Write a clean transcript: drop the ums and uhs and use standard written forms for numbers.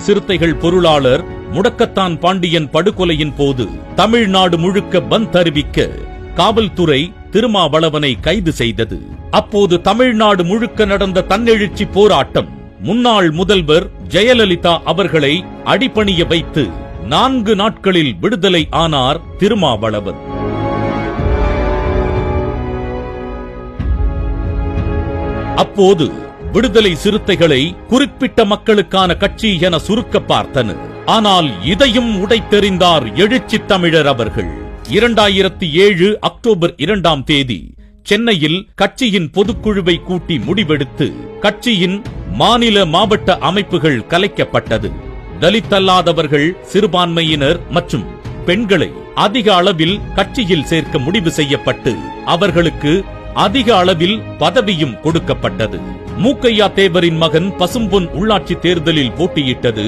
சிறுத்தைகள் பொருளாளர் முடக்கத்தான் பாண்டியன் படுகொலையின் போது தமிழ்நாடு முழுக்க பந்த் அறிவிக்க காவல்துறை திருமாவளவனை கைது செய்தது. அப்போது தமிழ்நாடு முழுக்க நடந்த தன்னெழுச்சி போராட்டம் முன்னாள் முதல்வர் ஜெயலலிதா அவர்களை அடிபணிய வைத்து 4 நாட்களில் விடுதலை ஆனார் திருமாவளவன். அப்போது விடுதலை சிறுத்தைகளை குறிப்பிட்ட மக்களுக்கான கட்சி என சுருக்க பார்த்தனர். ஆனால் இதையும் உடைத்தெறிந்தார் எழுச்சி தமிழர் அவர்கள். 2007 அக்டோபர் 2ஆம் தேதி சென்னையில் கட்சியின் பொதுக்குழுவை கூட்டி முடிவெடுத்து கட்சியின் மாநில மாவட்ட அமைப்புகள் கலைக்கப்பட்டது. தலித் அல்லாதவர்கள், சிறுபான்மையினர் மற்றும் பெண்களை அதிக அளவில் கட்சியில் சேர்க்க முடிவு செய்யப்பட்டு அவர்களுக்கு அதிக அளவில் பதவியும் கொடுக்கப்பட்டது. மூக்கையா தேவரின் மகன் பசும்பொன் உள்ளாட்சி தேர்தலில் போட்டியிட்டது